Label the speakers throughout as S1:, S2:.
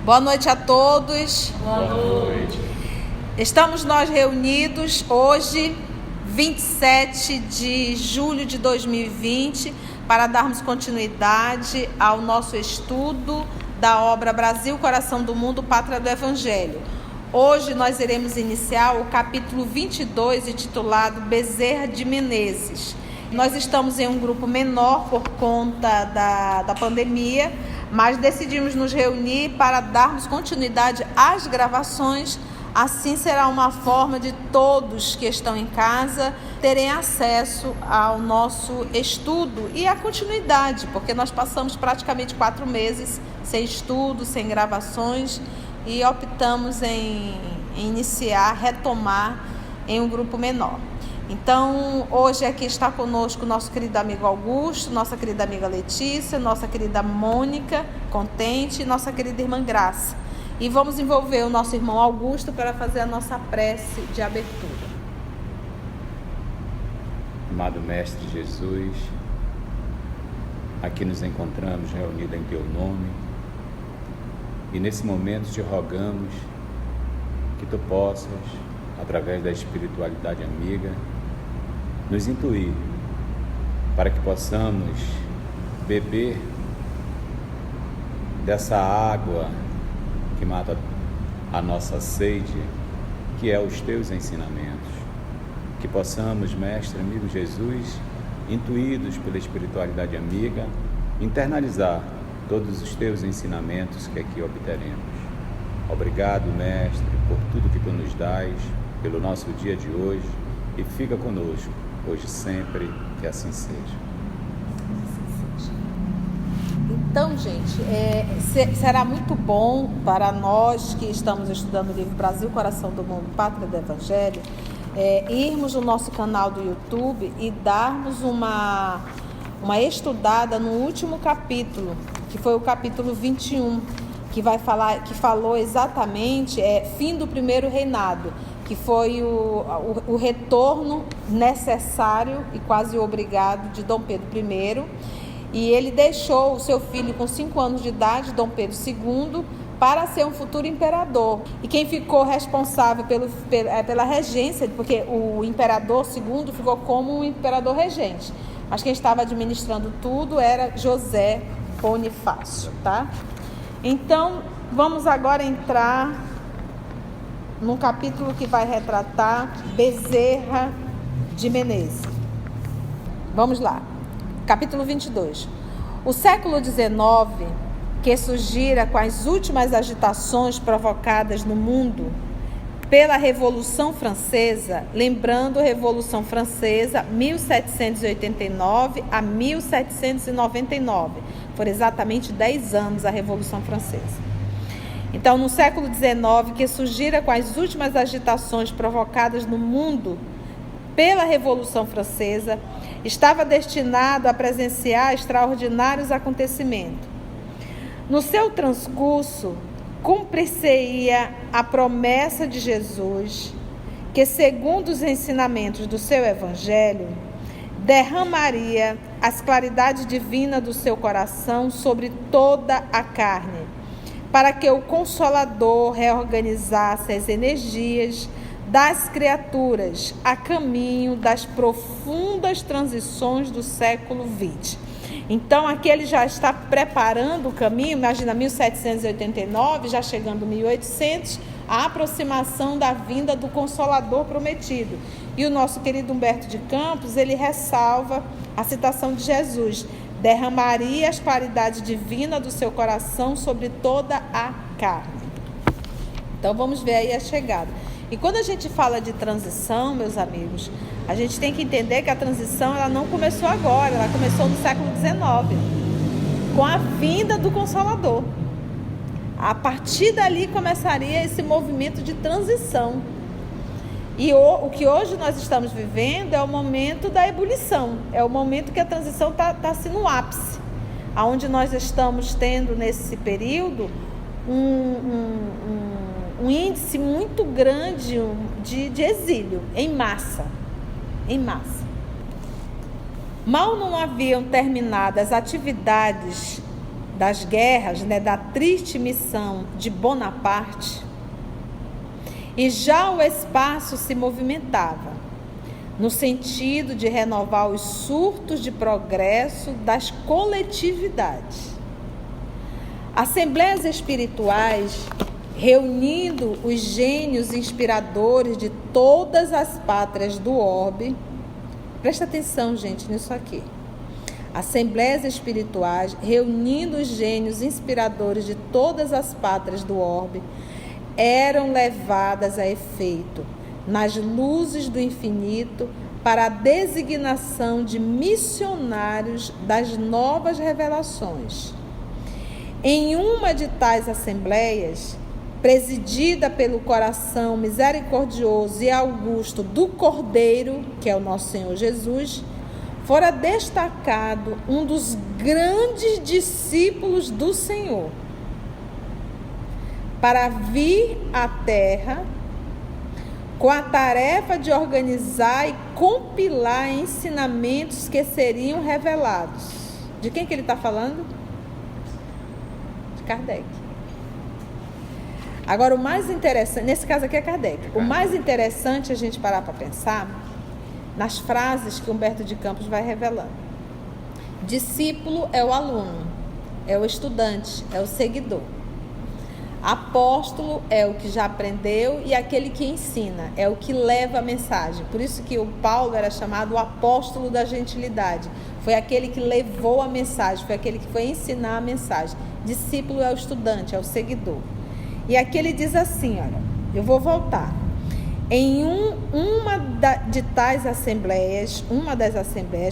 S1: Boa noite a todos.
S2: Boa noite.
S1: Estamos nós reunidos hoje, 27 de julho de 2020, para darmos continuidade ao nosso estudo da obra Brasil, Coração do Mundo, Pátria do Evangelho. Hoje nós iremos iniciar o capítulo 22, intitulado Bezerra de Menezes. Nós estamos em um grupo menor por conta da pandemia, mas decidimos nos reunir para darmos continuidade às gravações. Assim será uma forma de todos que estão em casa terem acesso ao nosso estudo e à continuidade, porque nós passamos praticamente 4 meses sem estudo, sem gravações, e optamos em retomar em um grupo menor. Então, hoje aqui está conosco nosso querido amigo Augusto, nossa querida amiga Letícia, nossa querida Mônica Contente e nossa querida irmã Graça. E vamos envolver o nosso irmão Augusto para fazer a nossa prece de abertura.
S2: Amado Mestre Jesus, aqui nos encontramos reunidos em Teu nome e nesse momento te rogamos que Tu possas, através da espiritualidade amiga, nos intuir para que possamos beber dessa água que mata a nossa sede, que é os Teus ensinamentos. Que possamos, Mestre, amigo Jesus, intuídos pela espiritualidade amiga, internalizar todos os Teus ensinamentos que aqui obteremos. Obrigado, Mestre, por tudo que Tu nos dás, pelo nosso dia de hoje, e fica conosco, hoje e sempre, que assim seja.
S1: Então, gente, será muito bom para nós que estamos estudando o livro Brasil, Coração do Mundo, Pátria do Evangelho, irmos no nosso canal do YouTube e darmos uma estudada no último capítulo, que foi o capítulo 21, que falou exatamente fim do primeiro reinado, que foi o retorno necessário e quase obrigado de Dom Pedro I. E ele deixou o seu filho com 5 anos de idade, Dom Pedro II, para ser um futuro imperador. E quem ficou responsável pela regência, porque o imperador II ficou como um imperador regente, mas quem estava administrando tudo era José Bonifácio, tá? Então, vamos agora entrar num capítulo que vai retratar Bezerra de Menezes. Vamos lá. Capítulo 22. O século XIX, que surgira com as últimas agitações provocadas no mundo pela Revolução Francesa, lembrando a Revolução Francesa 1789 a 1799, foram exatamente 10 anos a Revolução Francesa. Então, no século XIX, que surgira com as últimas agitações provocadas no mundo pela Revolução Francesa, estava destinado a presenciar extraordinários acontecimentos. No seu transcurso, cumprir-se-ia a promessa de Jesus, que, segundo os ensinamentos do seu Evangelho, derramaria as claridades divinas do seu coração sobre toda a carne, para que o Consolador reorganizasse as energias das criaturas a caminho das profundas transições do século XX. Então, aqui ele já está preparando o caminho. Imagina, 1789, já chegando 1800, a aproximação da vinda do Consolador prometido. E o nosso querido Humberto de Campos, ele ressalva a citação de Jesus: derramaria as qualidades divinas do seu coração sobre toda a carne. Então, vamos ver aí a chegada. E quando a gente fala de transição, meus amigos, a gente tem que entender que a transição ela não começou agora, ela começou no século XIX, com a vinda do Consolador. A partir dali começaria esse movimento de transição. E o que hoje nós estamos vivendo é o momento da ebulição, é o momento que a transição está assim no ápice, onde nós estamos tendo nesse período um índice muito grande de exílio, em massa. Mal não haviam terminado as atividades das guerras, né, da triste missão de Bonaparte, e já o espaço se movimentava no sentido de renovar os surtos de progresso das coletividades. Assembleias espirituais reunindo os gênios inspiradores de todas as pátrias do orbe. Presta atenção, gente, nisso aqui. Assembleias espirituais reunindo os gênios inspiradores de todas as pátrias do orbe eram levadas a efeito nas luzes do infinito para a designação de missionários das novas revelações. Em uma de tais assembleias, presidida pelo coração misericordioso e augusto do Cordeiro, que é o nosso Senhor Jesus, fora destacado um dos grandes discípulos do Senhor, para vir à terra com a tarefa de organizar e compilar ensinamentos que seriam revelados. De quem que ele está falando? De Kardec. Agora, o mais interessante, nesse caso aqui é Kardec, o mais interessante é a gente parar para pensar nas frases que Humberto de Campos vai revelando. Discípulo é o aluno, é o estudante, é o seguidor. Apóstolo é o que já aprendeu e aquele que ensina, é o que leva a mensagem. Por isso que o Paulo era chamado o apóstolo da gentilidade. Foi aquele que levou a mensagem, foi aquele que foi ensinar a mensagem. Discípulo é o estudante, é o seguidor. E aqui ele diz assim, olha, eu vou voltar. Em uma das assembleias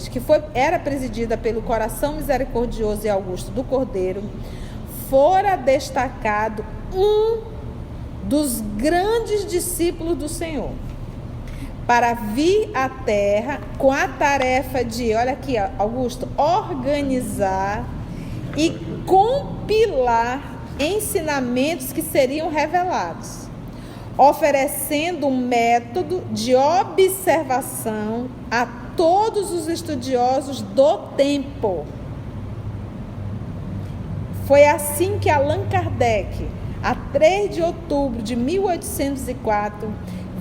S1: que era presidida pelo coração misericordioso e augusto do Cordeiro, fora destacado um dos grandes discípulos do Senhor, para vir à terra com a tarefa de, olha aqui, Augusto, organizar e compilar ensinamentos que seriam revelados, oferecendo um método de observação a todos os estudiosos do tempo. Foi assim que Allan Kardec, a 3 de outubro de 1804,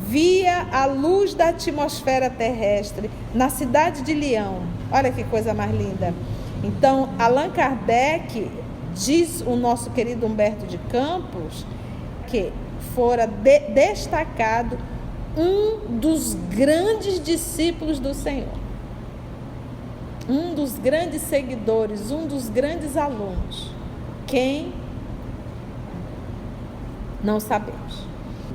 S1: via a luz da atmosfera terrestre na cidade de Lyon. Olha que coisa mais linda. Então, Allan Kardec, diz o nosso querido Humberto de Campos, que fora destacado um dos grandes discípulos do Senhor, um dos grandes seguidores, um dos grandes alunos. Quem? Não sabemos.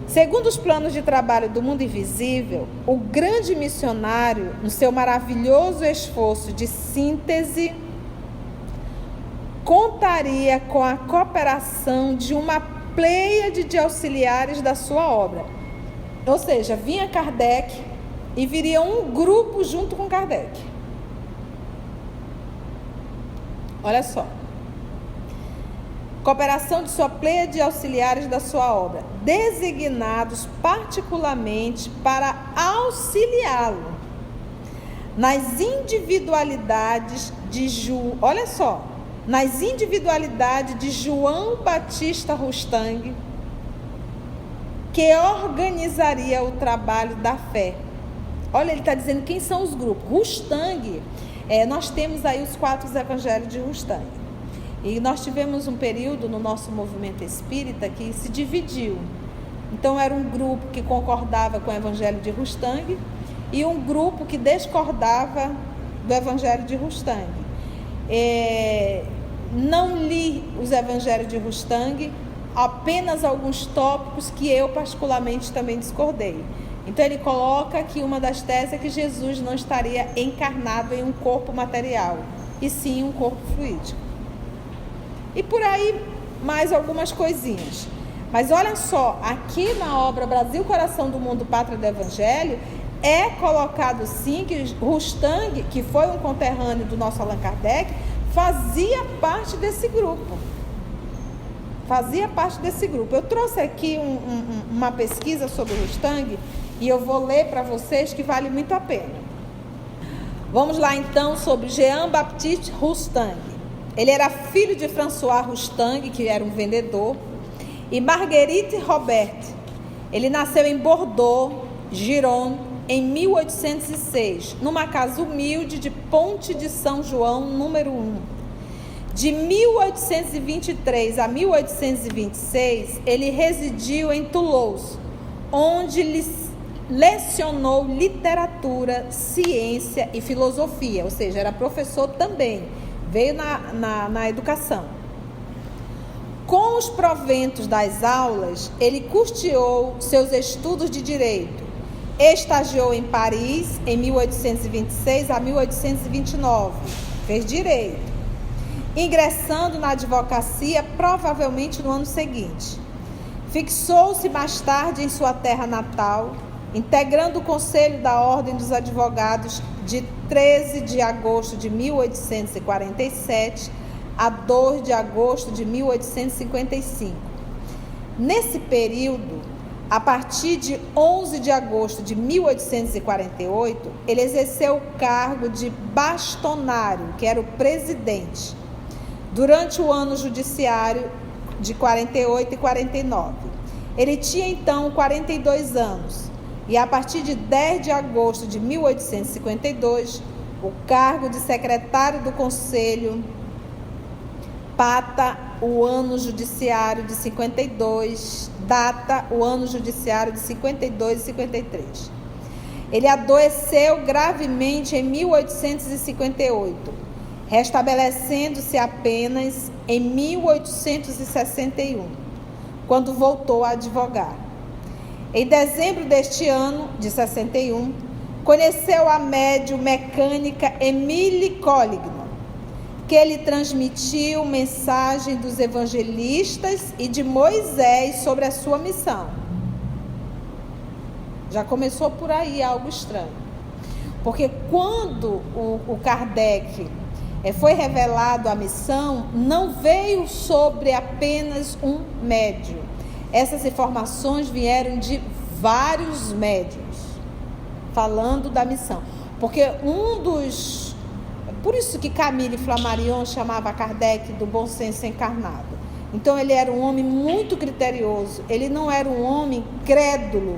S1: Segundo os planos de trabalho do mundo invisível, o grande missionário, no seu maravilhoso esforço de síntese, contaria com a cooperação de uma pleiade de auxiliares da sua obra. Ou seja, vinha Kardec e viria um grupo junto com Kardec. Olha só. Cooperação de sua pleiade de auxiliares da sua obra, designados particularmente para auxiliá-lo nas individualidades de olha só, nas individualidades de João Batista Rustang, que organizaria o trabalho da fé. Olha, ele está dizendo quem são os grupos. Rustang, nós temos aí os 4 evangelhos de Rustang. E nós tivemos um período no nosso movimento espírita que se dividiu. Então era um grupo que concordava com o evangelho de Rustang e um grupo que discordava do evangelho de Rustang. Não li os evangelhos de Rustang, apenas alguns tópicos que eu particularmente também discordei. Então ele coloca que uma das teses é que Jesus não estaria encarnado em um corpo material, e sim um corpo fluídico. E por aí mais algumas coisinhas. Mas olha só, aqui na obra Brasil, Coração do Mundo, Pátria do Evangelho, é colocado sim que Rustang, que foi um conterrâneo do nosso Allan Kardec, fazia parte desse grupo. Eu trouxe aqui uma pesquisa sobre Rustang e eu vou ler para vocês que vale muito a pena. Vamos lá então sobre Jean Baptiste Rustang. Ele era filho de François Roustang, que era um vendedor, e Marguerite Robert. Ele nasceu em Bordeaux, Gironde, em 1806, numa casa humilde de Ponte de São João, número 1. De 1823 a 1826, ele residiu em Toulouse, onde lecionou literatura, ciência e filosofia, ou seja, era professor também, veio na educação. Com os proventos das aulas, ele custeou seus estudos de direito. Estagiou em Paris em 1826 a 1829, fez direito, ingressando na advocacia provavelmente no ano seguinte. Fixou-se mais tarde em sua terra natal, integrando o Conselho da Ordem dos Advogados de 13 de agosto de 1847 a 2 de agosto de 1855. Nesse período, a partir de 11 de agosto de 1848, ele exerceu o cargo de bastonário, que era o presidente, durante o ano judiciário de 48 e 49. Ele tinha então 42 anos e a partir de 10 de agosto de 1852, o cargo de secretário do Conselho data o ano judiciário de 52 e 53. Ele adoeceu gravemente em 1858, restabelecendo-se apenas em 1861, quando voltou a advogar. Em dezembro deste ano, de 61, conheceu a médium mecânica Émile Collignon, que lhe transmitiu mensagem dos evangelistas e de Moisés sobre a sua missão. Já começou por aí algo estranho. Porque quando o Kardec foi revelado a missão, não veio sobre apenas um médium. Essas informações vieram de vários médiuns, falando da missão. Porque por isso que Camille Flammarion chamava Kardec do bom senso encarnado. Então ele era um homem muito criterioso, ele não era um homem crédulo,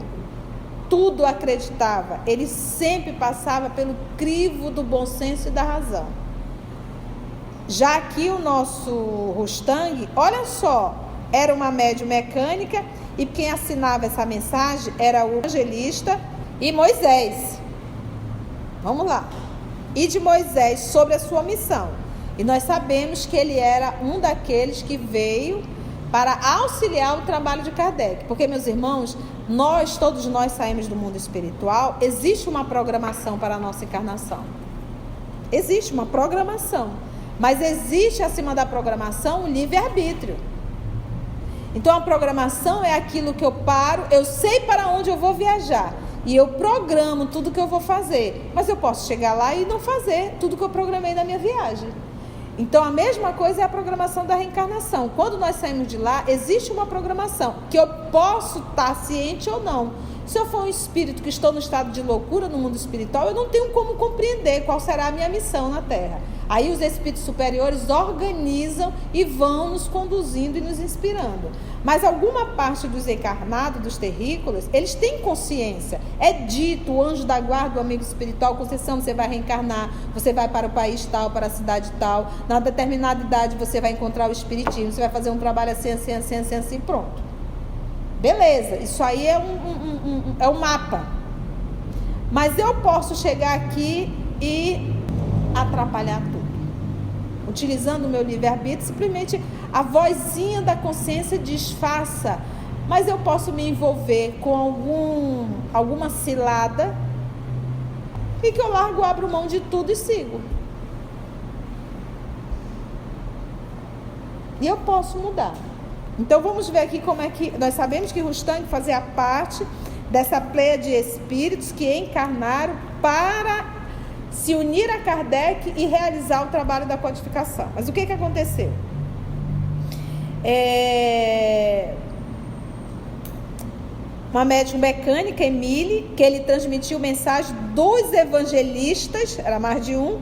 S1: tudo acreditava, ele sempre passava pelo crivo do bom senso e da razão. Já aqui o nosso Roustang, olha só, era uma médium mecânica e quem assinava essa mensagem era o evangelista e Moisés. Vamos lá. E de Moisés sobre a sua missão. E nós sabemos que ele era um daqueles que veio para auxiliar o trabalho de Kardec. Porque, meus irmãos, todos nós saímos do mundo espiritual, existe uma programação para a nossa encarnação. Existe uma programação. Mas existe acima da programação o livre-arbítrio. Então a programação é aquilo que eu paro, eu sei para onde eu vou viajar. E eu programo tudo que eu vou fazer. Mas eu posso chegar lá e não fazer tudo que eu programei na minha viagem. Então a mesma coisa é a programação da reencarnação. Quando nós saímos de lá, existe uma programação que eu posso estar ciente ou não. Se eu for um espírito que estou no estado de loucura no mundo espiritual, eu não tenho como compreender qual será a minha missão na Terra. Aí os espíritos superiores organizam e vão nos conduzindo e nos inspirando. Mas alguma parte dos encarnados, dos terrícolas, eles têm consciência. É dito, o anjo da guarda, o amigo espiritual, Conceição, você vai reencarnar, você vai para o país tal, para a cidade tal, na determinada idade você vai encontrar o espiritismo, você vai fazer um trabalho assim, pronto. Beleza, isso aí é um mapa. Mas eu posso chegar aqui e atrapalhar tudo. Utilizando o meu livre-arbítrio, simplesmente a vozinha da consciência disfarça. Mas eu posso me envolver com alguma cilada e que eu largo, abro mão de tudo e sigo. E eu posso mudar. Então vamos ver aqui como é que... Nós sabemos que Roustang fazia parte dessa pleia de espíritos que encarnaram para se unir a Kardec e realizar o trabalho da codificação. Mas o que aconteceu? Uma médium mecânica, Émile, que ele transmitiu mensagem dos evangelistas, era mais de um,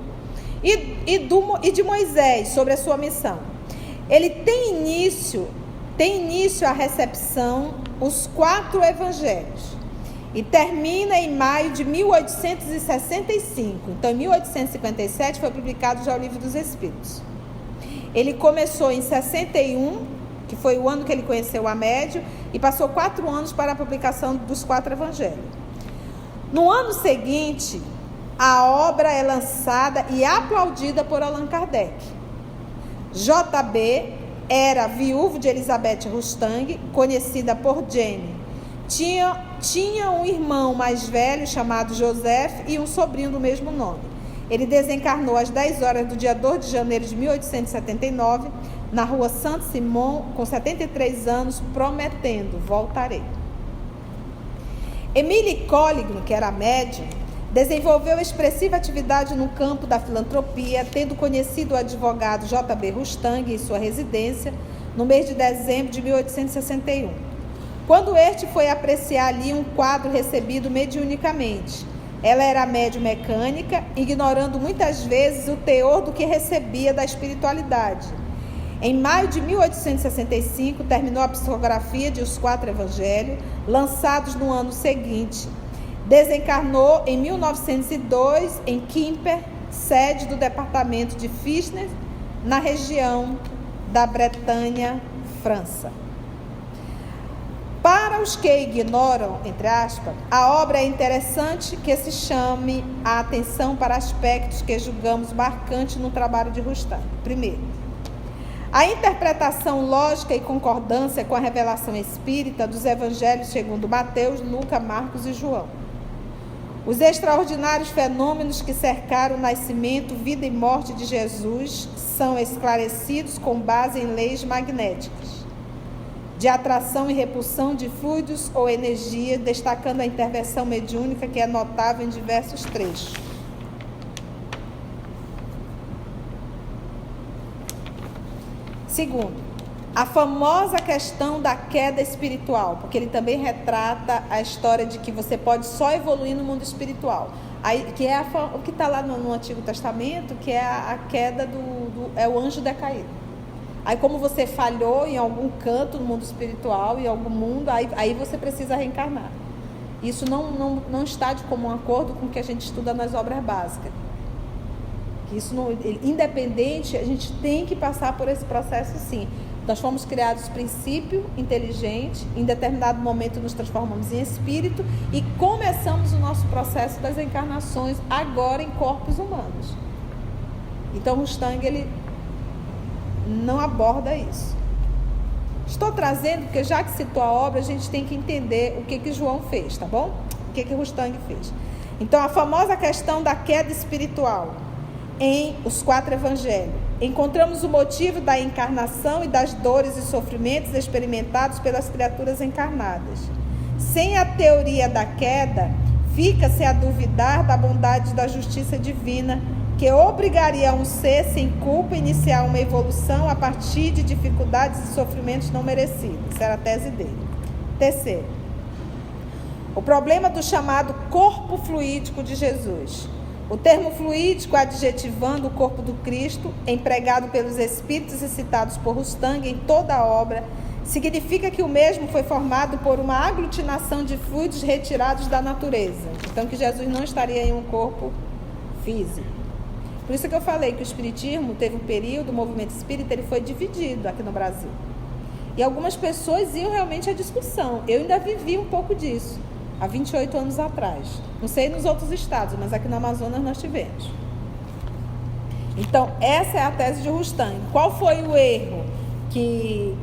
S1: e de Moisés sobre a sua missão. Ele tem início a recepção os 4 evangelhos e termina em maio de 1865. Então, em 1857 foi publicado já o Livro dos Espíritos. Ele começou em 61, que foi o ano que ele conheceu a médium, e passou 4 anos para a publicação dos 4 evangelhos. No ano seguinte, a obra é lançada e aplaudida por Allan Kardec. JB era viúvo de Elizabeth Rustang, conhecida por Jane. Tinha um irmão mais velho chamado Joseph e um sobrinho do mesmo nome. Ele desencarnou às 10 horas do dia 2 de janeiro de 1879, na rua Saint-Simon, com 73 anos, prometendo: voltarei. Emile Collignon, que era médium, desenvolveu expressiva atividade no campo da filantropia, tendo conhecido o advogado J.B. Rustang em sua residência no mês de dezembro de 1861, quando este foi apreciar ali um quadro recebido mediunicamente. Ela era médium mecânica, ignorando muitas vezes o teor do que recebia da espiritualidade. Em maio de 1865, terminou a psicografia de Os 4 Evangelhos, lançados no ano seguinte. Desencarnou em 1902 em Quimper, sede do departamento de Fichner, na região da Bretanha, França. Para os que ignoram, entre aspas, a obra é interessante que se chame a atenção para aspectos que julgamos marcantes no trabalho de Rustang. Primeiro, a interpretação lógica e concordância com a revelação espírita dos evangelhos segundo Mateus, Lucas, Marcos e João. Os extraordinários fenômenos que cercaram o nascimento, vida e morte de Jesus são esclarecidos com base em leis magnéticas, de atração e repulsão de fluidos ou energia, destacando a intervenção mediúnica que é notável em diversos trechos. Segundo, a famosa questão da queda espiritual, porque ele também retrata a história de que você pode só evoluir no mundo espiritual. Aí, que é o que está lá no Antigo Testamento, que é a queda é o anjo decaído. Aí, como você falhou em algum canto no mundo espiritual, em algum mundo, aí você precisa reencarnar. Isso não está de comum acordo com o que a gente estuda nas obras básicas. Isso não, independente, a gente tem que passar por esse processo, sim. Nós fomos criados princípio inteligente, em determinado momento nos transformamos em espírito e começamos o nosso processo das encarnações agora em corpos humanos. Então, Rustang, ele não aborda isso. Estou trazendo, porque já que citou a obra, a gente tem que entender o que João fez, tá bom? O que Rustang fez. Então, a famosa questão da queda espiritual em Os 4 Evangelhos. Encontramos o motivo da encarnação e das dores e sofrimentos experimentados pelas criaturas encarnadas. Sem a teoria da queda, fica-se a duvidar da bondade e da justiça divina, que obrigaria um ser sem culpa a iniciar uma evolução a partir de dificuldades e sofrimentos não merecidos. Essa era a tese dele. Terceiro, o problema do chamado corpo fluídico de Jesus. O termo fluídico, adjetivando o corpo do Cristo, empregado pelos espíritos e citados por Rustang em toda a obra, significa que o mesmo foi formado por uma aglutinação de fluidos retirados da natureza. Então, que Jesus não estaria em um corpo físico. Por isso que eu falei que o espiritismo teve um período, o movimento espírita, ele foi dividido aqui no Brasil. E algumas pessoas iam realmente à discussão. Eu ainda vivi um pouco disso, há 28 anos atrás. Não sei nos outros estados, mas aqui no Amazonas nós tivemos. Então, essa é a tese de Rustang. Qual foi o erro que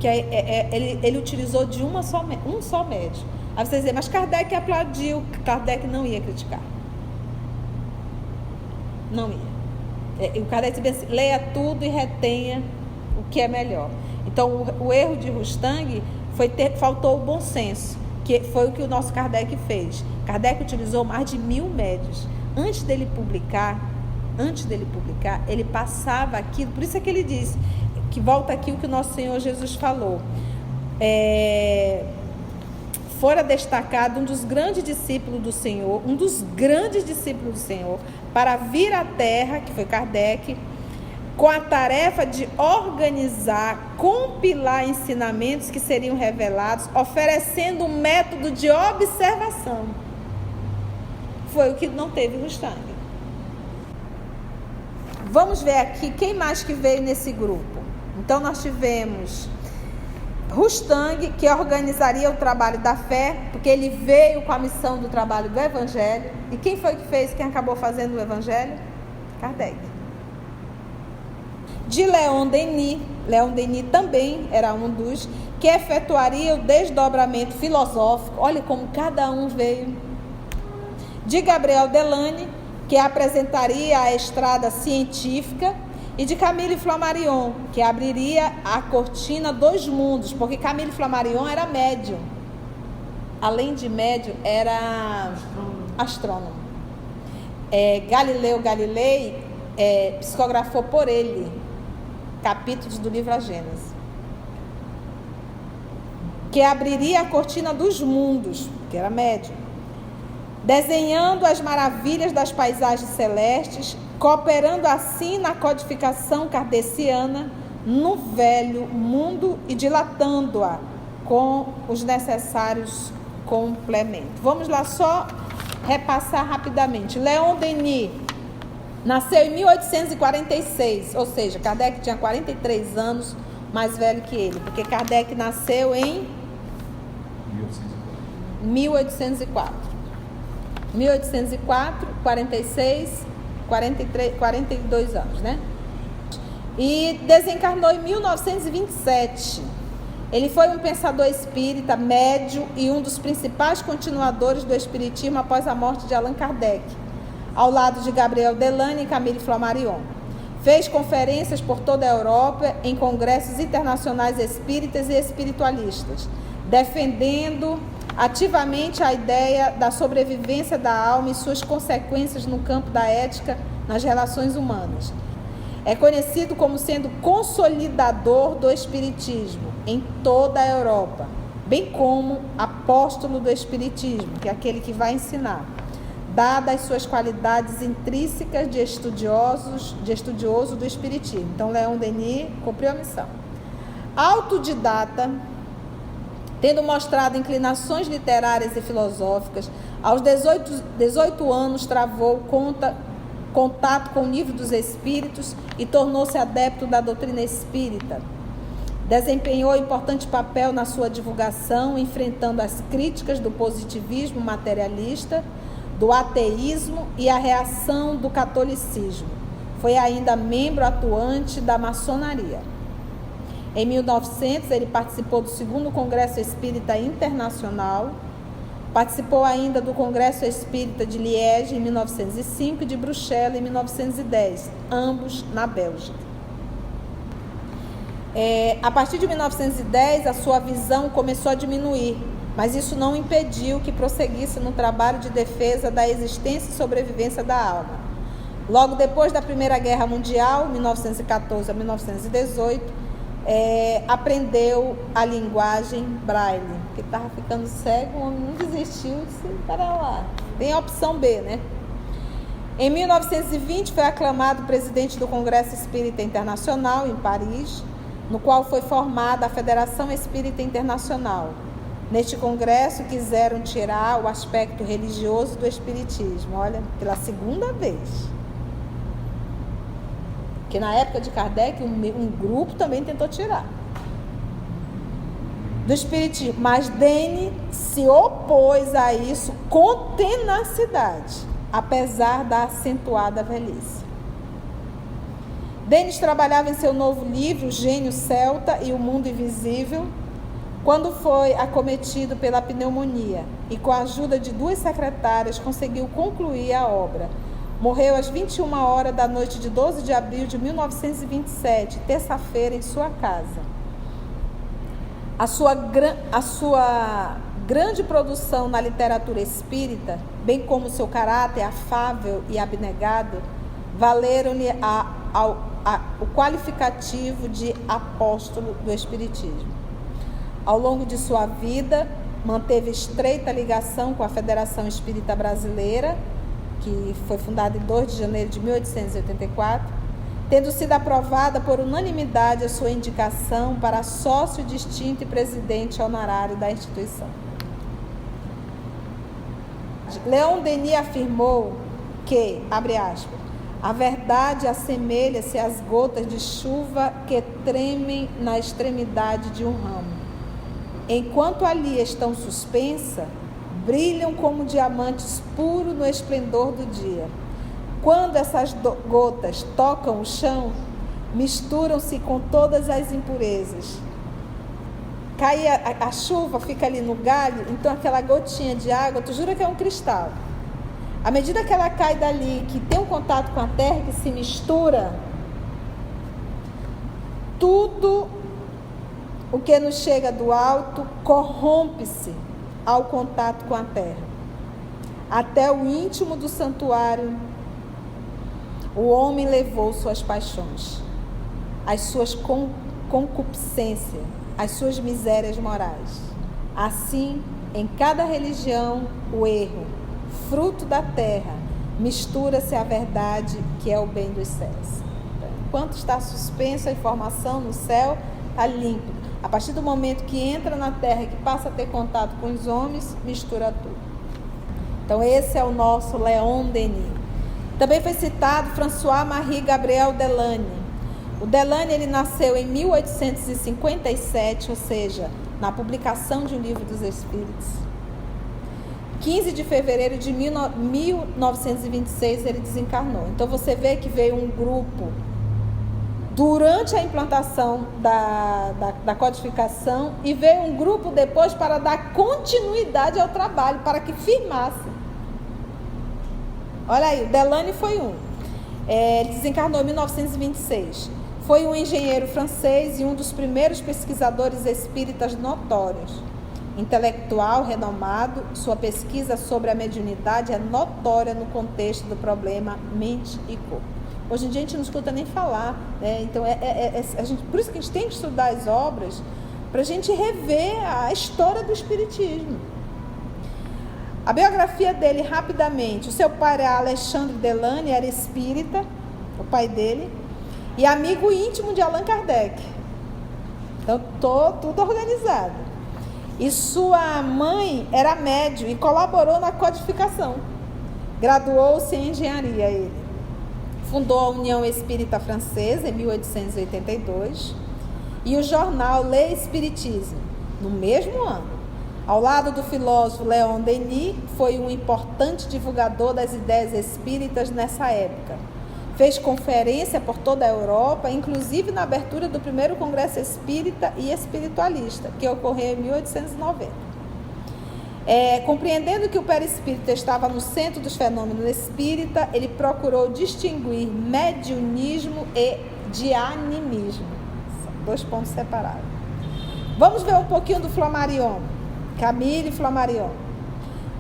S1: ele utilizou de um só médium? Aí vocês dizem, mas Kardec aplaudiu. Kardec não ia criticar. Não ia. O Kardec disse assim, leia tudo e retenha o que é melhor. Então, o erro de Rustang faltou o bom senso, que foi o que o nosso Kardec fez. Kardec utilizou mais de 1000 médiuns. Antes dele publicar, ele passava aquilo. Por isso é que ele disse, que volta aqui o que o nosso Senhor Jesus falou. fora destacado um dos grandes discípulos do Senhor, para vir à Terra, que foi Kardec, com a tarefa de organizar, compilar ensinamentos que seriam revelados, oferecendo um método de observação. Foi o que não teve Rustang. Vamos ver aqui quem mais que veio nesse grupo. Então nós tivemos Rustang, que organizaria o trabalho da fé, porque ele veio com a missão do trabalho do Evangelho. E quem foi que fez, quem acabou fazendo o Evangelho? Kardec. De Leon Denis também era um dos que efetuaria o desdobramento filosófico. Olha como cada um veio. De Gabriel Delane, que apresentaria a estrada científica, e de Camille Flammarion, que abriria a cortina dos mundos, porque Camille Flammarion era médium. Além de médium, era astrônomo. Galileu Galilei psicografou por ele capítulos do livro A Gênese, que abriria a cortina dos mundos, que era médium, desenhando as maravilhas das paisagens celestes, cooperando assim na codificação kardeciana no velho mundo e dilatando-a com os necessários complementos. Vamos lá só repassar rapidamente. Leon Denis nasceu em 1846, ou seja, Kardec tinha 43 anos, mais velho que ele, porque Kardec nasceu em 1804. 1804, 46, 43, 42 anos, né? E desencarnou em 1927. Ele foi um pensador espírita, médio e um dos principais continuadores do espiritismo após a morte de Allan Kardec, ao lado de Gabriel Delane e Camille Flammarion. Fez conferências por toda a Europa em congressos internacionais espíritas e espiritualistas, defendendo ativamente a ideia da sobrevivência da alma e suas consequências no campo da ética nas relações humanas. É conhecido como sendo consolidador do espiritismo em toda a Europa, bem como apóstolo do espiritismo, que é aquele que vai ensinar, dadas as suas qualidades intrínsecas de estudioso do espiritismo. Então, Leon Denis cumpriu a missão. Autodidata, tendo mostrado inclinações literárias e filosóficas, aos 18 anos travou contato com o livro dos Espíritos e tornou-se adepto da doutrina espírita. Desempenhou importante papel na sua divulgação, enfrentando as críticas do positivismo materialista, do ateísmo e a reação do catolicismo. Foi ainda membro atuante da maçonaria. Em 1900, ele participou do 2º Congresso Espírita Internacional, participou ainda do Congresso Espírita de Liege, em 1905, e de Bruxelas, em 1910, ambos na Bélgica. A partir de 1910, a sua visão começou a diminuir, mas isso não impediu que prosseguisse no trabalho de defesa da existência e sobrevivência da alma. Logo depois da Primeira Guerra Mundial, 1914 a 1918, aprendeu a linguagem Braille, que estava ficando cego, o homem não desistiu, disse, para lá, tem a opção B, né? Em 1920 foi aclamado presidente do Congresso Espírita Internacional em Paris, no qual foi formada a Federação Espírita Internacional. Neste congresso quiseram tirar o aspecto religioso do espiritismo, olha, pela segunda vez. Que na época de Kardec, um grupo também tentou tirar do espiritismo, mas Denis se opôs a isso com tenacidade, apesar da acentuada velhice. Denis trabalhava em seu novo livro, O Gênio Celta e o Mundo Invisível, quando foi acometido pela pneumonia e, com a ajuda de 2 secretárias, conseguiu concluir a obra. Morreu às 21 horas da noite de 12 de abril de 1927, terça-feira, em sua casa. A sua grande produção na literatura espírita, bem como seu caráter afável e abnegado, valeram-lhe o qualificativo de apóstolo do espiritismo. Ao longo de sua vida, manteve estreita ligação com a Federação Espírita Brasileira, que foi fundada em 2 de janeiro de 1884, tendo sido aprovada por unanimidade a sua indicação para sócio distinto e presidente honorário da instituição. Leon Denis afirmou que, abre aspas, a verdade assemelha-se às gotas de chuva que tremem na extremidade de um ramo. Enquanto ali estão suspensas, brilham como diamantes puros no esplendor do dia. Quando essas gotas tocam o chão, misturam-se com todas as impurezas. Cai a chuva, fica ali no galho, então aquela gotinha de água, tu jura que é um cristal. À medida que ela cai dali, que tem um contato com a terra, que se mistura, tudo o que nos chega do alto corrompe-se ao contato com a terra. Até o íntimo do santuário, o homem levou suas paixões, as suas concupiscências, as suas misérias morais. Assim, em cada religião, o erro, fruto da terra, mistura-se à verdade, que é o bem dos céus. Enquanto está suspensa a informação no céu, está limpo. A partir do momento que entra na terra e que passa a ter contato com os homens, mistura tudo. Então esse é o nosso Leon Denis. Também foi citado François-Marie Gabriel Delany. O Delany, ele nasceu em 1857, ou seja, na publicação de um livro dos Espíritos. 15 de fevereiro de 1926 ele desencarnou. Então você vê que veio um grupo durante a implantação da codificação e veio um grupo depois para dar continuidade ao trabalho, para que firmasse. Olha aí, o Delany foi um. Ele desencarnou em 1926. Foi um engenheiro francês e um dos primeiros pesquisadores espíritas notórios. Intelectual renomado, sua pesquisa sobre a mediunidade é notória no contexto do problema mente e corpo. Hoje em dia a gente não escuta nem falar, né? Então por isso que a gente tem que estudar as obras, para a gente rever a história do Espiritismo. A biografia dele, rapidamente: o seu pai era Alexandre Delany, era espírita, o pai dele, e amigo íntimo de Allan Kardec. Então, tudo organizado. E sua mãe era médium e colaborou na codificação. Graduou-se em engenharia, ele. Fundou a União Espírita Francesa em 1882 e o jornal Le Espiritisme, no mesmo ano. Ao lado do filósofo Leon Denis, foi um importante divulgador das ideias espíritas nessa época. Fez conferência por toda a Europa, inclusive na abertura do primeiro Congresso Espírita e Espiritualista, que ocorreu em 1890. Compreendendo que o perispírito estava no centro dos fenômenos espírita, ele procurou distinguir mediunismo e dianimismo. São 2 pontos separados. Vamos ver um pouquinho do Flammarion, Camille Flammarion.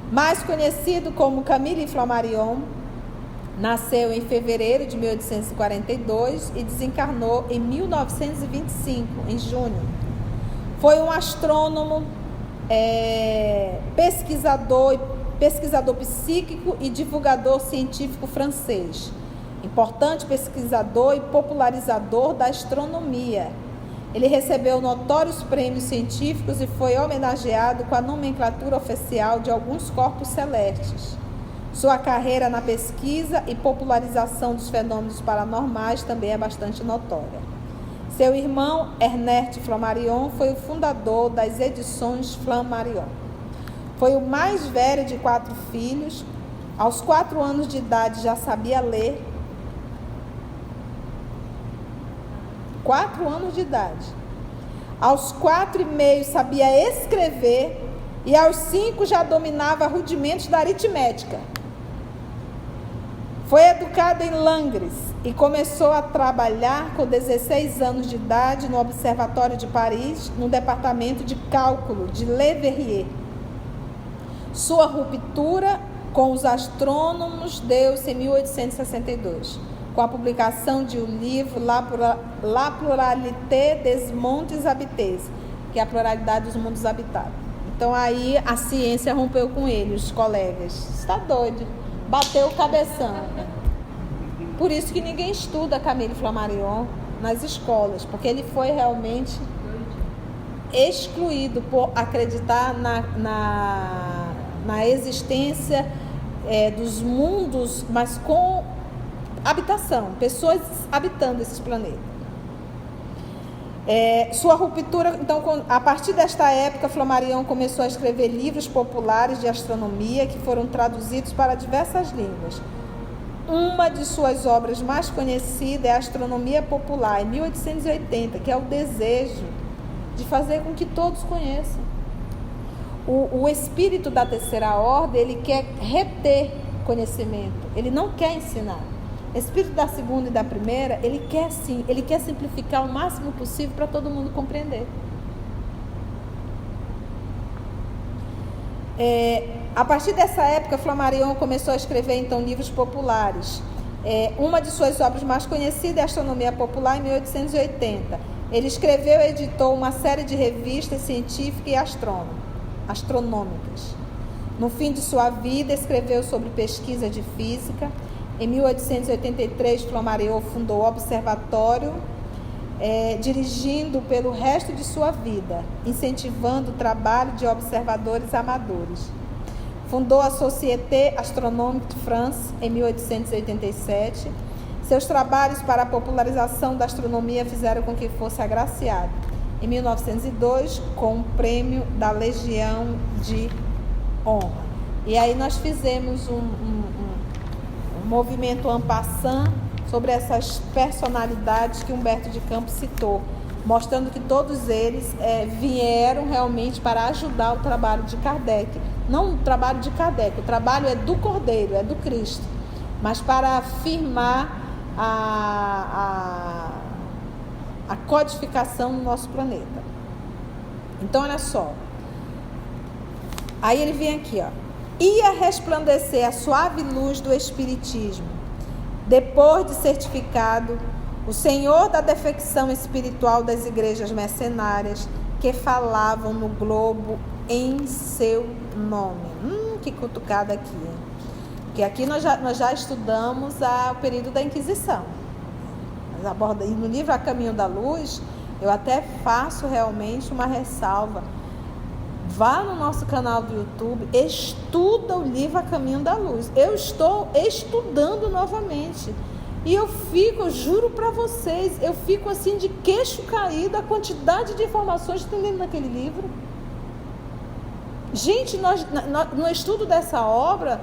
S1: Mais conhecido como Camille Flammarion, nasceu em fevereiro de 1842 e desencarnou em 1925, em junho. Foi um astrônomo, pesquisador psíquico e divulgador científico francês. Importante pesquisador e popularizador da astronomia. Ele recebeu notórios prêmios científicos e foi homenageado com a nomenclatura oficial de alguns corpos celestes. Sua carreira na pesquisa e popularização dos fenômenos paranormais também é bastante notória. Seu irmão, Ernest Flammarion, foi o fundador das edições Flammarion. Foi o mais velho de 4 filhos. Aos 4 anos de idade já sabia ler. 4 anos de idade. Aos 4 e meio sabia escrever e aos 5 já dominava rudimentos da aritmética. Foi educado em Langres e começou a trabalhar com 16 anos de idade no Observatório de Paris, no departamento de cálculo de Le Verrier. Sua ruptura com os astrônomos deu-se em 1862, com a publicação de um livro La Pluralité des Mondes Habités, que é a pluralidade dos mundos habitados. Então aí a ciência rompeu com ele, os colegas. Está doido, bateu o cabeção. Por isso que ninguém estuda Camille Flammarion nas escolas, porque ele foi realmente excluído por acreditar na existência dos mundos, mas com habitação, pessoas habitando esses planetas. Sua ruptura, então, a partir desta época, Flammarion começou a escrever livros populares de astronomia que foram traduzidos para diversas línguas. Uma de suas obras mais conhecidas é a Astronomia Popular, em 1880, que é o desejo de fazer com que todos conheçam. O espírito da terceira ordem, ele quer reter conhecimento, ele não quer ensinar. O espírito da segunda e da primeira, ele quer sim, ele quer simplificar o máximo possível para todo mundo compreender. A partir dessa época, Flammarion começou a escrever então livros populares. Uma de suas obras mais conhecidas é a Astronomia Popular, em 1880. Ele escreveu e editou uma série de revistas científicas e astronômicas. No fim de sua vida, escreveu sobre pesquisa de física. Em 1883, Flammarion fundou o Observatório, dirigindo pelo resto de sua vida, incentivando o trabalho de observadores amadores. Fundou a Société Astronomique de France em 1887. Seus trabalhos para a popularização da astronomia fizeram com que fosse agraciado, em 1902, com o prêmio da Legião de Honra. E aí nós fizemos um movimento en passant sobre essas personalidades que Humberto de Campos citou, mostrando que todos eles vieram realmente para ajudar o trabalho de Kardec. Não o trabalho de Kardec, o trabalho é do Cordeiro, é do Cristo, mas para afirmar a codificação no nosso planeta. Então, olha só. Aí ele vem aqui, ó. Ia resplandecer a suave luz do Espiritismo. Depois de certificado, o Senhor da defecção espiritual das igrejas mercenárias que falavam no globo em seu nome. Que cutucada aqui, hein? Porque aqui nós já estudamos o período da Inquisição. E no livro A Caminho da Luz, eu até faço realmente uma ressalva. Vá no nosso canal do YouTube, estuda o livro A Caminho da Luz. Eu estou estudando novamente. E eu juro para vocês, eu fico assim de queixo caído a quantidade de informações que tem dentro daquele livro. Gente, no estudo dessa obra,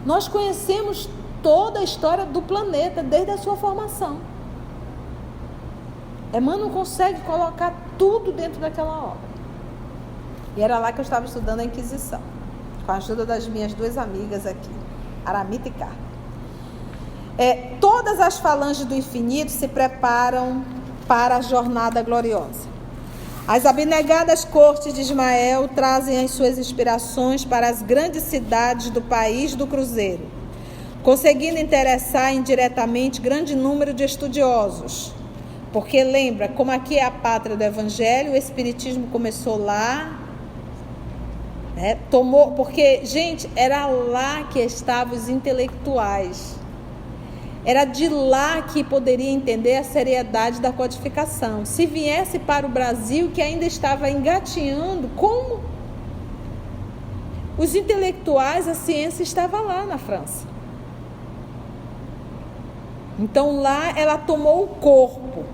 S1: nós conhecemos toda a história do planeta, desde a sua formação. Emmanuel consegue colocar tudo dentro daquela obra. E era lá que eu estava estudando a Inquisição, com a ajuda das minhas duas amigas aqui, Aramita e Carla. Todas as falanges do infinito se preparam para a jornada gloriosa. As abnegadas cortes de Ismael trazem as suas inspirações para as grandes cidades do país do Cruzeiro, conseguindo interessar indiretamente grande número de estudiosos. Porque lembra, como aqui é a pátria do Evangelho, o Espiritismo começou lá, porque, gente, era lá que estavam os intelectuais. Era de lá que poderia entender a seriedade da codificação. Se viesse para o Brasil, que ainda estava engatinhando, como? Os intelectuais, a ciência estava lá na França. Então lá ela tomou o corpo,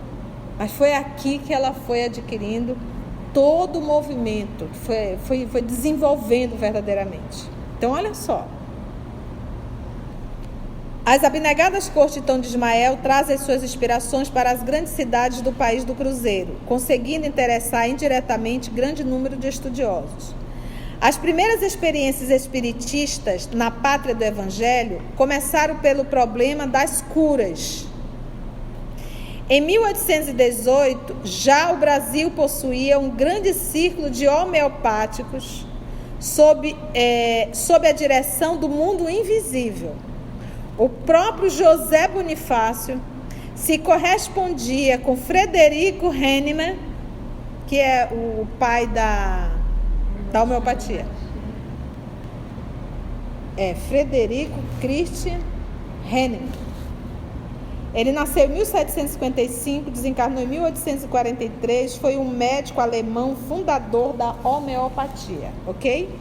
S1: mas foi aqui que ela foi adquirindo todo o movimento, foi desenvolvendo verdadeiramente. Então olha só. As abnegadas cortes então de Ismael trazem as suas inspirações para as grandes cidades do país do Cruzeiro, conseguindo interessar indiretamente grande número de estudiosos. As primeiras experiências espiritistas na pátria do Evangelho começaram pelo problema das curas. Em 1818, já o Brasil possuía um grande círculo de homeopáticos sob a direção do mundo invisível. O próprio José Bonifácio se correspondia com Frederico Hennemann, que é o pai da da homeopatia. É Frederico Christian Hahnemann. Ele nasceu em 1755, desencarnou em 1843, foi um médico alemão fundador da homeopatia, ok?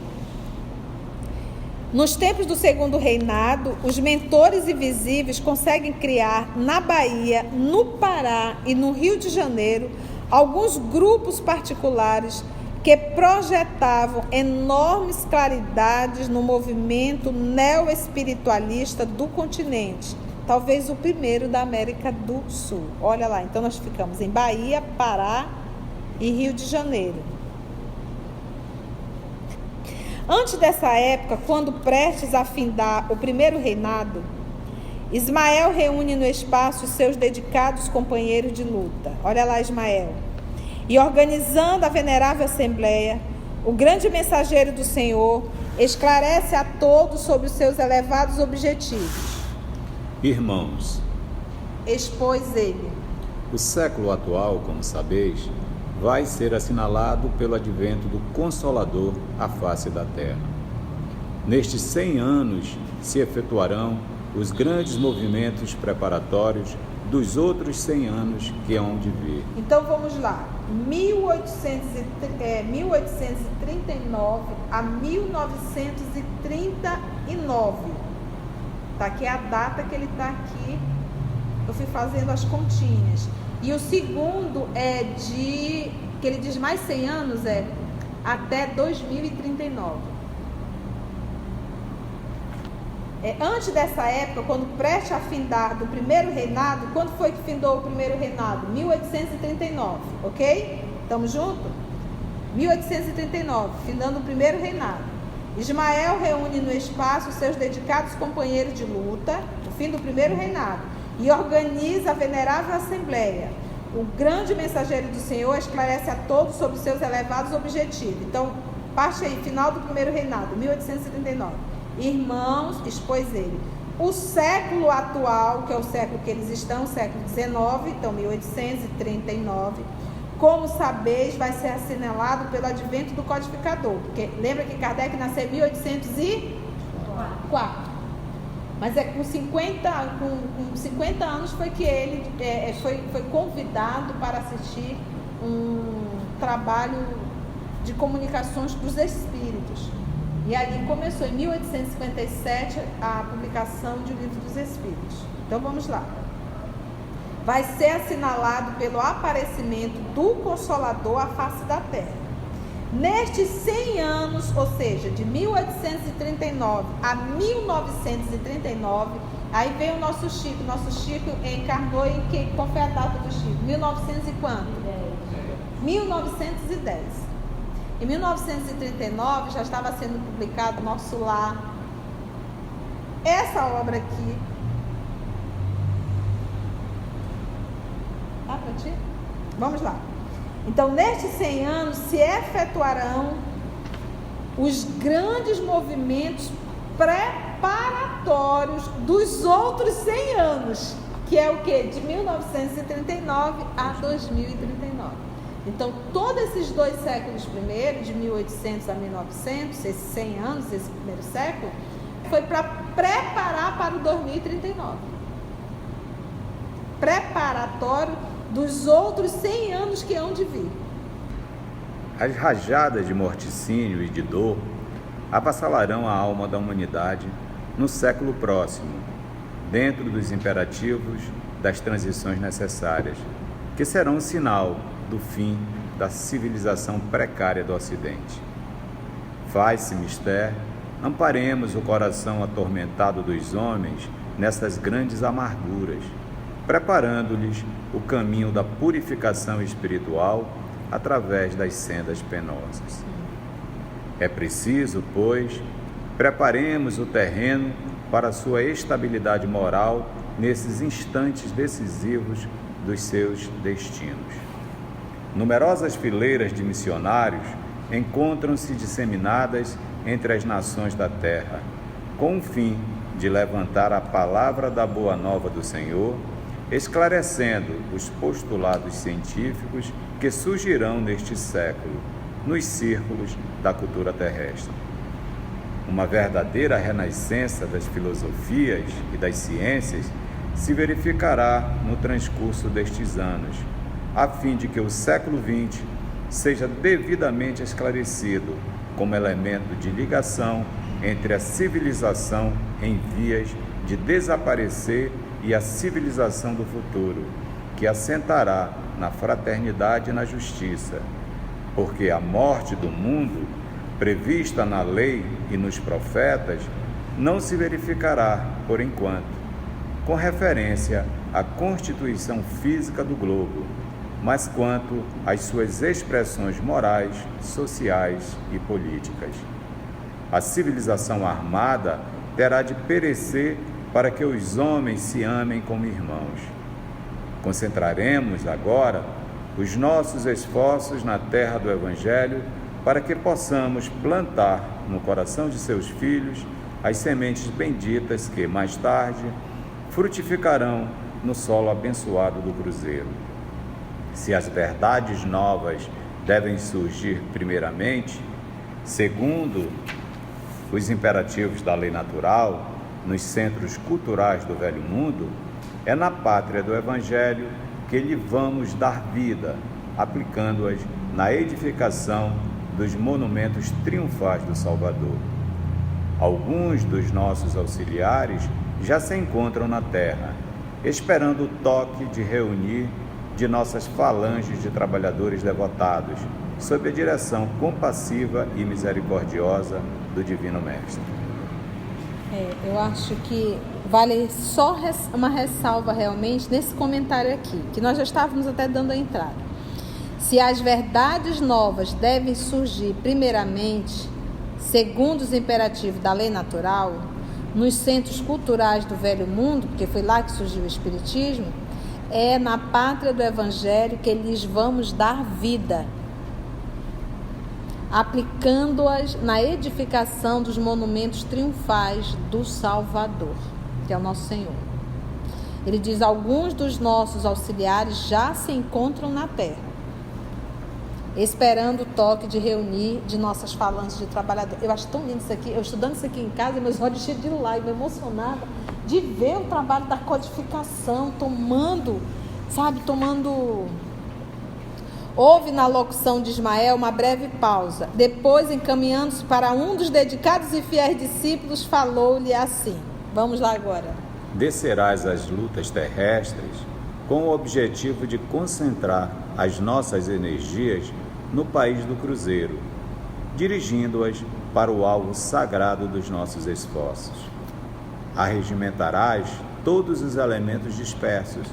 S1: Nos tempos do Segundo Reinado, os mentores invisíveis conseguem criar na Bahia, no Pará e no Rio de Janeiro alguns grupos particulares que projetavam enormes claridades no movimento neoespiritualista do continente, talvez o primeiro da América do Sul. Olha lá, então nós ficamos em Bahia, Pará e Rio de Janeiro. Antes dessa época, quando prestes a findar o primeiro reinado, Ismael reúne no espaço seus dedicados companheiros de luta. Olha lá, Ismael. E organizando a venerável assembleia, o grande mensageiro do Senhor esclarece a todos sobre os seus elevados objetivos.
S2: Irmãos,
S1: expôs ele.
S2: O século atual, como sabeis, vai ser assinalado pelo advento do Consolador à face da terra. Nestes 100 anos se efetuarão os grandes movimentos preparatórios dos outros 100 anos que hão de vir.
S1: Então vamos lá, 1839 a 1939. Tá aqui a data que ele está aqui. Eu fui fazendo as continhas. E o segundo é que ele diz mais 100 anos, até 2039. Antes dessa época, quando preste a findar do primeiro reinado, quando foi que findou o primeiro reinado? 1839, ok? Estamos juntos? 1839, findando o primeiro reinado. Ismael reúne no espaço seus dedicados companheiros de luta, no fim do primeiro reinado, e organiza a venerável assembleia. O grande mensageiro do Senhor esclarece a todos sobre seus elevados objetivos. Então, parte aí, final do primeiro reinado, 1839. Irmãos, expôs ele. O século atual, que é o século que eles estão, século XIX, então 1839, como sabeis, vai ser assinalado pelo advento do codificador. Porque lembra que Kardec nasceu em 1804. Mas com 50 anos foi que ele foi convidado para assistir um trabalho de comunicações dos espíritos. E ali começou em 1857 a publicação de O Livro dos Espíritos. Então vamos lá. Vai ser assinalado pelo aparecimento do Consolador à face da Terra. Nestes 100 anos, ou seja, de 1839 a 1939, aí veio o nosso Chico. Nosso Chico encarnou em que? Qual foi a data do Chico? 1900 e quanto? 1910. Em 1939 já estava sendo publicado Nosso Lar. Essa obra aqui. Tá para ti? Vamos lá. Então, nestes 100 anos se efetuarão os grandes movimentos preparatórios dos outros 100 anos, que é o quê? De 1939 a 2039. Então, todos esses dois séculos primeiros, de 1800 a 1900, esses 100 anos, esse primeiro século, foi para preparar para o 2039. Preparatório dos outros 100 anos que hão de vir.
S2: As rajadas de morticínio e de dor avassalarão a alma da humanidade no século próximo, dentro dos imperativos das transições necessárias, que serão um sinal do fim da civilização precária do Ocidente. Faz-se mister, amparemos o coração atormentado dos homens nessas grandes amarguras, preparando-lhes o caminho da purificação espiritual através das sendas penosas. É preciso, pois, preparemos o terreno para sua estabilidade moral nesses instantes decisivos dos seus destinos. Numerosas fileiras de missionários encontram-se disseminadas entre as nações da terra, com o fim de levantar a palavra da boa nova do Senhor, esclarecendo os postulados científicos que surgirão neste século, nos círculos da cultura terrestre. Uma verdadeira renascença das filosofias e das ciências se verificará no transcurso destes anos, a fim de que o século XX seja devidamente esclarecido como elemento de ligação entre a civilização em vias de desaparecer e a civilização do futuro, que assentará na fraternidade e na justiça, porque a morte do mundo, prevista na lei e nos profetas, não se verificará por enquanto, com referência à constituição física do globo, mas quanto às suas expressões morais, sociais e políticas. A civilização armada terá de perecer para que os homens se amem como irmãos. Concentraremos agora os nossos esforços na terra do Evangelho para que possamos plantar no coração de seus filhos as sementes benditas que, mais tarde, frutificarão no solo abençoado do Cruzeiro. Se as verdades novas devem surgir primeiramente, segundo os imperativos da lei natural, nos centros culturais do Velho Mundo, é na pátria do Evangelho que lhe vamos dar vida, aplicando-as na edificação dos monumentos triunfais do Salvador. Alguns dos nossos auxiliares já se encontram na terra, esperando o toque de reunir de nossas falanges de trabalhadores devotados, sob a direção compassiva e misericordiosa do Divino Mestre.
S1: Eu acho que vale só uma ressalva realmente nesse comentário aqui, que nós já estávamos até dando a entrada. Se as verdades novas devem surgir primeiramente, segundo os imperativos da lei natural, nos centros culturais do Velho Mundo, porque foi lá que surgiu o Espiritismo, é na pátria do Evangelho que lhes vamos dar vida, aplicando-as na edificação dos monumentos triunfais do Salvador, que é o nosso Senhor. Ele diz: alguns dos nossos auxiliares já se encontram na terra, esperando o toque de reunir de nossas falanges de trabalhadores. Eu acho tão lindo isso aqui. Eu estudando isso aqui em casa, meus olhos cheios de lágrimas, emocionada de ver o trabalho da codificação tomando. Houve na locução de Ismael uma breve pausa. Depois, encaminhando-se para um dos dedicados e fiéis discípulos, falou-lhe assim. Vamos lá agora.
S2: Descerás as lutas terrestres com o objetivo de concentrar as nossas energias no país do Cruzeiro, dirigindo-as para o alvo sagrado dos nossos esforços. Arregimentarás todos os elementos dispersos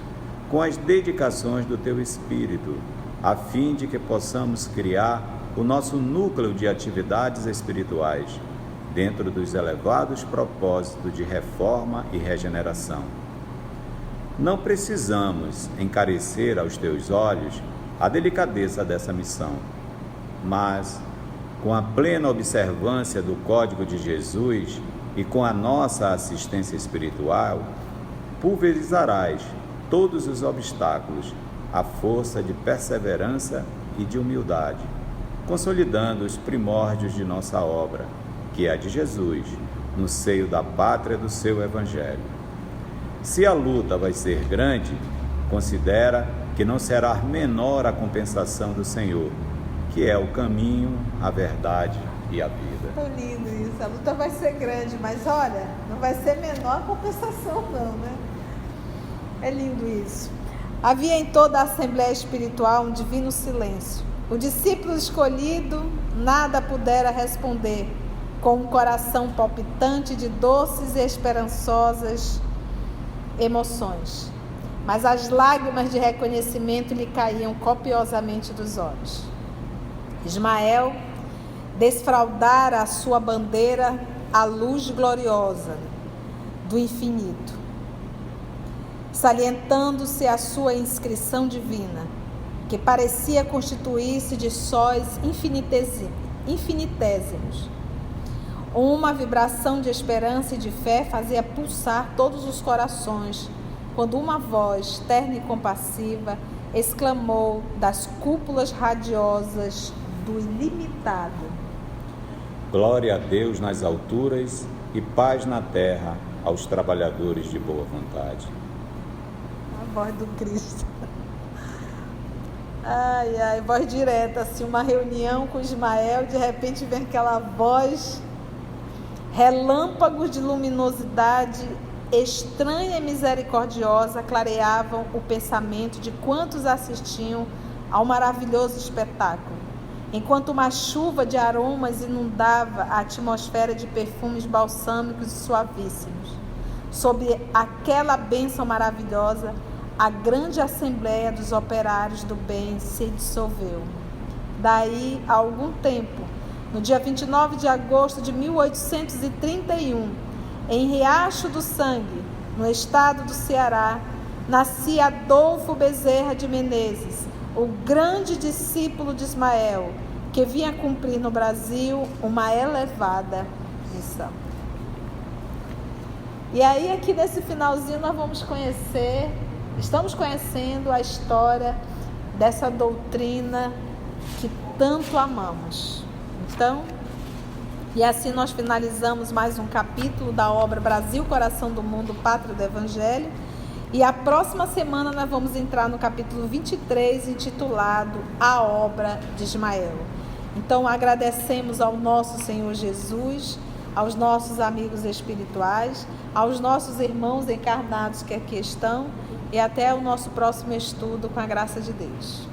S2: com as dedicações do teu espírito, a fim de que possamos criar o nosso núcleo de atividades espirituais, dentro dos elevados propósitos de reforma e regeneração. Não precisamos encarecer aos teus olhos a delicadeza dessa missão, mas, com a plena observância do Código de Jesus e com a nossa assistência espiritual, pulverizarás todos os obstáculos à força de perseverança e de humildade, consolidando os primórdios de nossa obra, que é a de Jesus, no seio da pátria do seu Evangelho. Se a luta vai ser grande, considera que não será menor a compensação do Senhor, que é o caminho, a verdade e a vida.
S1: Tão lindo isso. A luta vai ser grande, mas olha, não vai ser menor a compensação não, né? É lindo isso. Havia em toda a Assembleia Espiritual um divino silêncio. O discípulo escolhido nada pudera responder, com um coração palpitante de doces e esperançosas emoções. Mas as lágrimas de reconhecimento lhe caíam copiosamente dos olhos. Ismael desfraldara a sua bandeira à luz gloriosa do infinito, salientando-se a sua inscrição divina, que parecia constituir-se de sóis infinitésimos. Uma vibração de esperança e de fé fazia pulsar todos os corações, quando uma voz terna e compassiva exclamou das cúpulas radiosas do ilimitado.
S2: Glória a Deus nas alturas e paz na terra aos trabalhadores de boa vontade.
S1: A voz do Cristo. Ai, ai, voz direta, assim, uma reunião com Ismael, de repente vem aquela voz, relâmpagos de luminosidade estranha e misericordiosa clareavam o pensamento de quantos assistiam ao maravilhoso espetáculo, enquanto uma chuva de aromas inundava a atmosfera de perfumes balsâmicos e suavíssimos. Sob aquela bênção maravilhosa, a grande assembleia dos operários do bem se dissolveu. Daí a algum tempo, no dia 29 de agosto de 1831, em Riacho do Sangue, no estado do Ceará, nascia Adolfo Bezerra de Menezes, o grande discípulo de Ismael, que vinha cumprir no Brasil uma elevada missão. E aí, aqui nesse finalzinho, nós estamos conhecendo a história dessa doutrina que tanto amamos. Então, e assim nós finalizamos mais um capítulo da obra Brasil, Coração do Mundo, Pátria do Evangelho. E a próxima semana nós vamos entrar no capítulo 23, intitulado A Obra de Ismael. Então agradecemos ao nosso Senhor Jesus, aos nossos amigos espirituais, aos nossos irmãos encarnados que aqui estão, e até o nosso próximo estudo, com a graça de Deus.